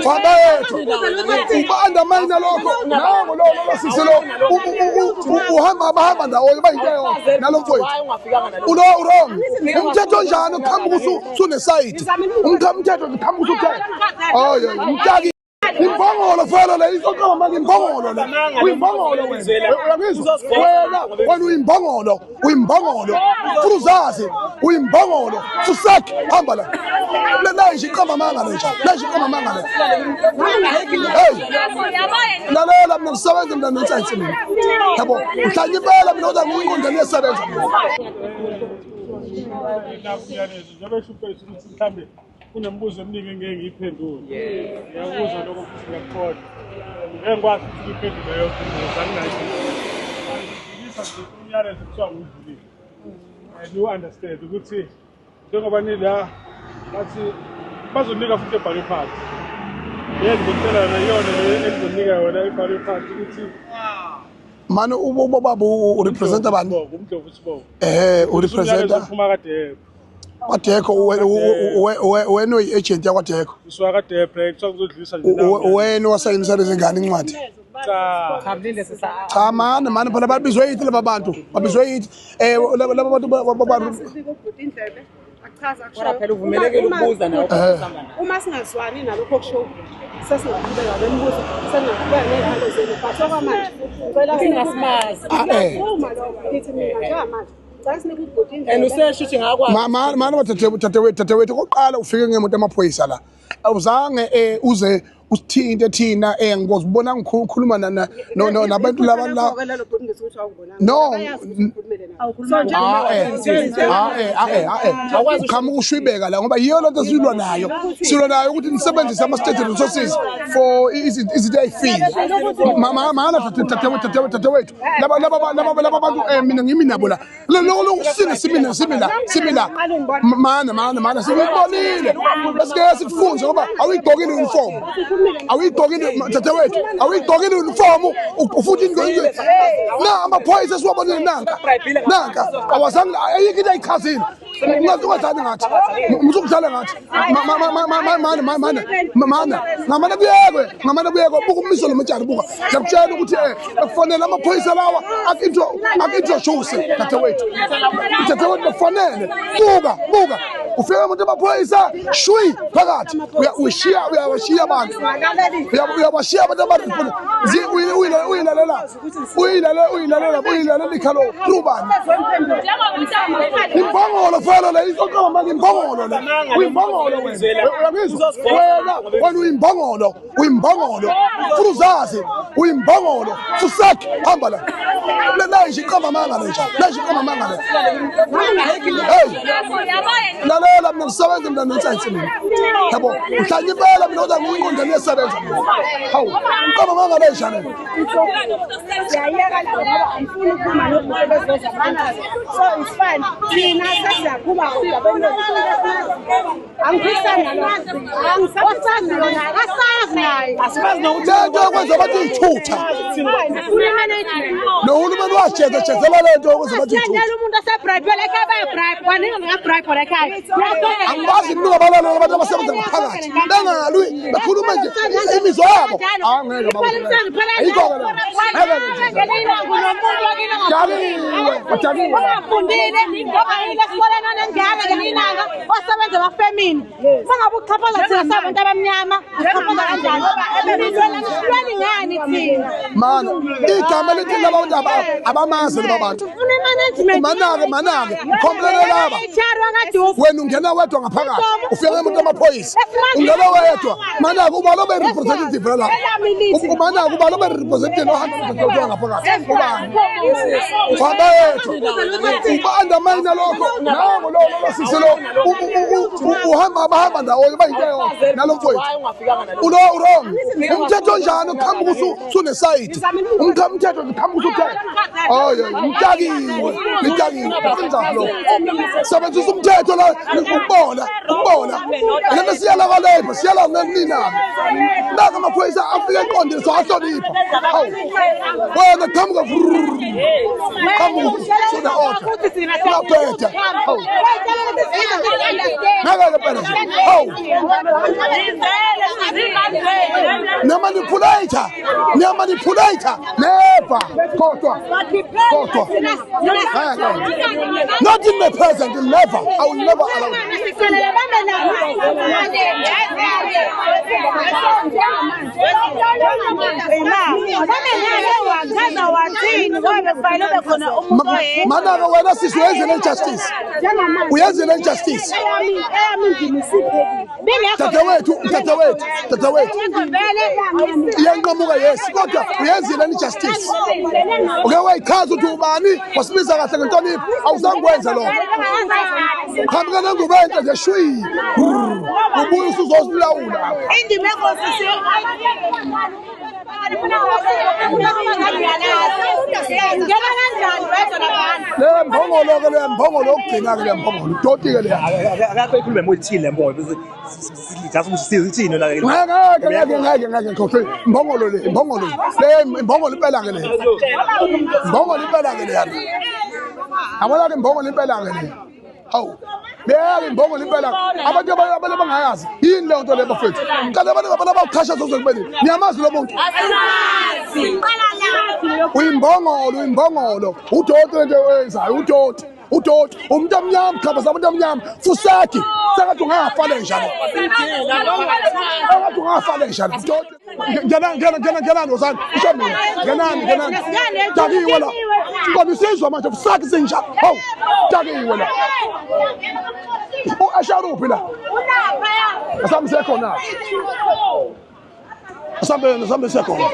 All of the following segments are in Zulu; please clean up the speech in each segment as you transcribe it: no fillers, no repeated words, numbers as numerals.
Fabethu uba-undermine lokho nango lo sisi lo bahamba ndawonye bayinto eyodwa nalo mfowethu wrong umthetho onjani uqhamuka usunesayidi umthetho uqhamuka usuthetha umtaki imbongolo fela le isoqoma manje imbongolo le uyimbongolo wena uyimbongolo futhi uzazi uyimbongolo fusek hamba la nje iqoma manga le nje iqoma manga le lalela mina ngisebenza mina nonsayithi mina yabo mhlanje impela mina oza ngiyiqonde niyasebenza mhlambe kunembuzo eminingi engeke ngiyiphendule. Ngiyakuzwa lokho futhi ngiyakukholwa. Ngeke ngikwazi ukuthi ngiyiphendule yonke imibuzo anginayo. Ngiyisa umyalezo kuthiwa ngudlulile. You understand ukuthi njengoba nila bathi bazonika futhi ebhale phansi. Ngicela yona elizonika yona ebhale phansi ukuthi mani ubaba urepresenta bani? Umdlovu Sibo. Urepresenta uphuma kade Wadeko wena uyi-agent yakwadeko uswakade break sokuzodlisa nje wena wasayinisa lezi ngane incwadi cha mani phela babizwe yithi laba bantu babizwe yithi laba bantu achaza kusho phela uvumelekile ukubuza nawe uma singazwani nalokho kusho sesingaqhubeka bembuzo sengaqhubeka nezihalo zenu but okwamanje ngicela singasimazi uma lo ngithi mina njengamanje and usesho ukuthi ngakwazi mani bathathe koqala ufike ngemoto amaphoyisa la awuzange uze usithinte thina ngibona ngikhuluma nabantu laba la no uqhamuka ushwibeka la ngoba yiyo lonto silwa nayo ukuthi nisebenzise ama-state resources for izinto ey'file mana tathe wethu laba bantu mina ngimi nabo la lokusine simila mana sikubonile besike sikufunze ngoba awuyigqokile uniform awuyigqokile uniform futhi na amaphoyisa esiwabonile nanka awazange ayikho into ayichazile ungathani ngathi umzukudlala ngathi ngamane kuyekwe buka umiso lomatshana buka ngiyakutshela ukuthi kufanele amaphoyisa lawa akintroduce tathe wethu bafanele buka ufika umuntu amaphoyisa shwi phakathi uyawashiya abantu uyabashiya abantu uyilalela ikhalo trubani imbongolo fela le isoqoma manje imbongolo le uyimbongolo wena uyimbongolo futhi uzazi uyimbongolo fusek hamba la nje iqoma manga le nje iqoma manga le lalela mina ngisebenza mina nonsayithi mina yabo mhlanje impela mina oza ngiyiqonde niyasebenza hawu iqoma manga le njani so it's fine thina sesiyaphuma okwenza bathi uyithutha nohulumeni wajezela lento okwenza bathi angibazi mnuka balala abantu abasebenza ngaphakathi bengalwi bekhuluma nje imizwa yabo osebenza bafemini mangabe uchaphazela thina sabantu abamnyama uchaphazela kanjani ngani thina mana igama lithi labantu abamazi laba bantu manake ukhomplela laba wena ungena wedwa ngaphakathi ufika ngemuntu amaphoyisa ungena wedwa manake uba lo be-representative la manake uba lo be-representative ohamba ngaphakathi ubani fabethu uba-undermine lokho nango lo sisi lo bahamba ndawonye bayinto eyodwa nalo mfowethu wrong umthetho onjani uqhamuka usunesayidi umthetho uqhamuka usuthetha umtakiwe lo sebenzisa umthetho la ukubona lento siyala kwalapha siyala ngeninabo naka amaphoyisa afike eqondile so ahlonipha hawu wena qhamuka sona order uyaphetha hawu nakake phela hawu manipulator. Never. Kodwa. Not in the present, never. I will never allow Manaka wena sisi uyenze injustice. Uyenze injustice. Tata wethu. Iyanqamuka yes kodwa uyenze injustice. Uke wayichaza ukuthi ubani wasibiza kahle ngentonipho awuzangikwenza lokho. Khamba nanguba into nje shwi. Ubuye usuzozilawula. Indima engosisi le mbongolo ogcina ke le mbongolo doti ke le akakho ikhulume mothile le mbongolo bese sithatha usithini la ngeke khokhe mbongolo le mbongolo impela ke le yana abona ke mbongolo impela ke le hawu beyake mbongolo impela abantu abangayazi yini le nto le bafethu kanti abantu abaqhasha zozokubeni niyamazi lo muntu uyimbongolo udoti nje wenzayo udoti umuntu omnyama chabaza abantu omnyama fusaki sengathi ungafale njalo udoti ngenani wozani usho mina ngenani dakiwe la kodwa usizwa manje fusaki sinjalo hawu dakiwe la asharuphi la asambe sekhona asambe sekhona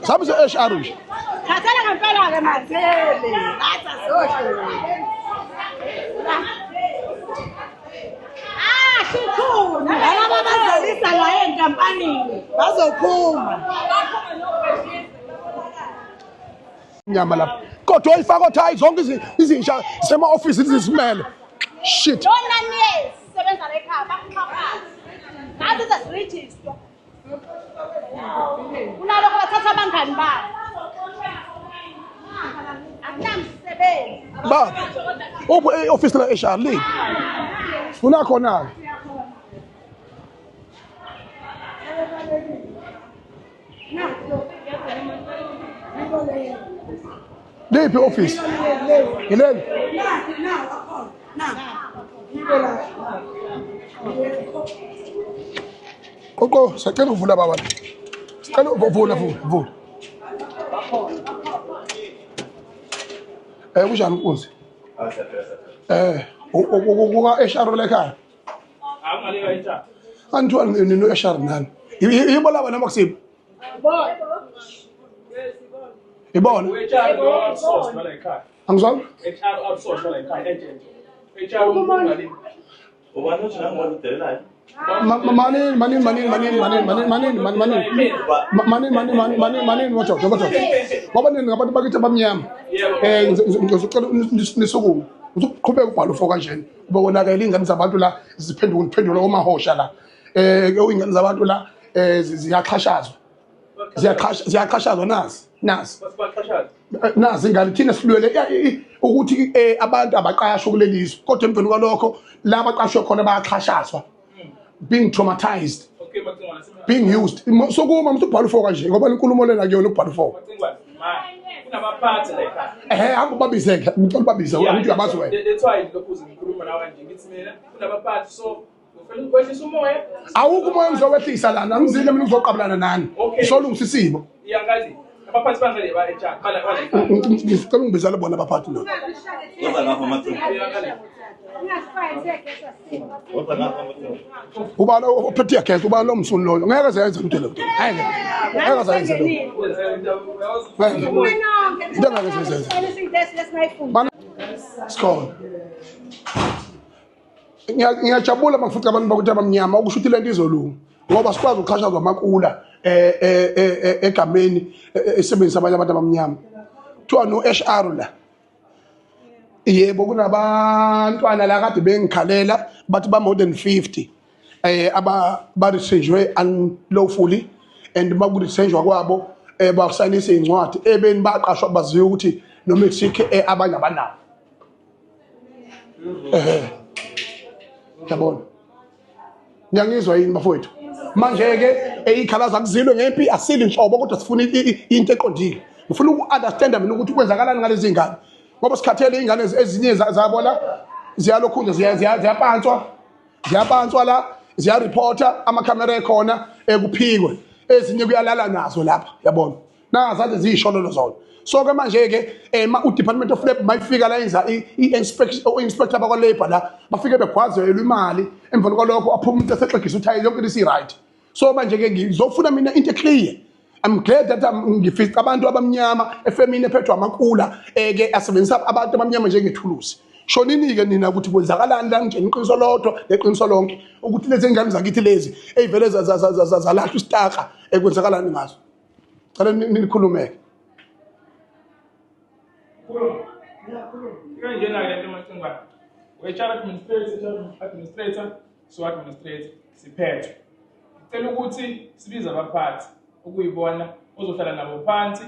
sabe esharush thathela ngempela ke mazele athi azosho sikhona laba bazalisa la enkampanini bazophuma nyama lapha kodwa oyifaka othayi zonke izinsha sema office izisimele shit Dona niye sebenza la ekhaya bakuxhaphaza ngathi sesiregister unalokho bathatha abangani babo akunamsebenzi ba upho office la HR league funa khona Deep office. Ilele. Koko, sacela uvula baba. Sacela uvula. Kunjani Nkosi? Ukuka eSharo lekhaya. Angaleka intsha. Antu no eSharo nani? Yibo laba noma kusiphi? Ibona. HR outsource la ekhaya. Angizwa? HR outsource la ekhaya agent. HR umungali. ubani uthi nangoba udelelayo Manini wajojo wabanini ngabantu bakithi abamnyama ngizocela nisukume uzoqhubeka ubhala ufo kanjeni ube wonakala ingane zabantu la ziphendula omahosha la ingane zabantu la ziyaqhashazwa nazi ingane thina silwele ukuthi abantu abaqashwe kulelizwe kodwa emveni kwalokho la abaqashwe khona bayaqhashazwa being traumatized being used sokuma umuntu ubhala ufo kanje ngoba inkulumo lena kuyona ubhala ufo kunabaphathi la ekhaya hamba babizeke ngicela babize ukuthi uyabazi wena that's why lokhu ngikhuluma nawe nje ngithi mina kunabaphathi so ufuna ukwehlisa umoya awukho umoya ngizowehlisa lana ngizile mina ngizoqabulana nani solungisa isimo iyangazi abaphathi bangale ba eJack khala wala ngicela ngibizale bona abaphathi lo kodwa ngapha mathumbu ubala ophethe yakhe ubala lo msuni lo ngeke zayenza into le ngeke zayenza lo into ngeke zayenza skol ngiyajabula makufuthi abantu bakuthi abamnyama ukusho ukuthi lento izolunga ngoba sikwazi ukuqhashazwa amakula egameni esebenzisa abanye abantu abamnyama kuthiwa no HR la yebo kunabantwana la kade bengikhalela bathi ba more than 50 barisejwe unlawfully and bakurisejwa kwabo bakusayinisa incwadi ebeni baqashwa baziwe ukuthi no Mexico abanye abanawo yabona Niyangizwa yini bafowethu? Manje ke ikhalaza kuzilwe ngempi asili inhlobo kodwa sifuna into eqondile. Ngifuna uku-understanda mina ukuthi kwenzakalani ngalezi ngane. Ngoba sikhathele ingane ezinye zabona ziyalokhunja ziyapantswa la ziyareporta amakhamera ekhona ekuphikwe ezinye kuyalala nazo lapha yabona nazathi ziyisholo zona. So ke manje ke u-Department of Labour mayifika la yenza i-inspector bakwa Labour la bafike begwazelwe imali emva kwalokho aphuma umuntu esexegisa uthi yonke into isi-right. So manje ke ngizofuna mina into clear. I'm glad that ngifica abantu abamnyama efemini ephethwe amakula ke asebenzisa abantu abamnyama njengethulusi. Shonini ke nina ukuthi kwenzakalani la nje iqiniso lodwa leqiniso lonke ukuthi lezi ngane zakithi lezi eyivele zalahla istaka ekwenzakalani ngazo. Cela nikhulumeke. Siphethe cela ukuthi sibize abaphathi ukuyibona uzohlala nabo phansi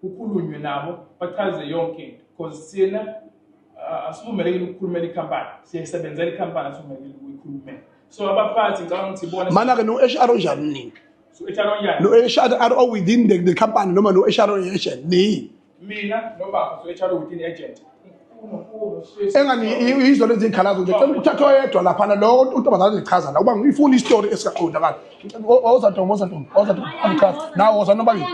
ukhulunywe nabo bachaze yonke into because sina asivumelekile ukukhulumela ikhampani siyasebenzela ikhampani asivumelekile ukuyikhulumela so abaphathi ngicabanga ukuthi ibona Mana ke no HR onjani nini? so HR onjani No HR within the company noma no HR agent ni mina nobaba so HR within agent engani izo lezi ikhalazo nje cela ukuthatha oyedwa lapha lo untombazana echaza la uba ngifuna istory esikaqondakala ozathomba angichaza nawo oza noba yini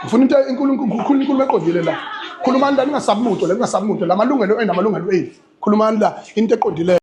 ufuna into inkulumo eqondile la khulumani la ningasabumuto la ningasabumuto la malungelo enamalungelo eni khulumani la into eqondile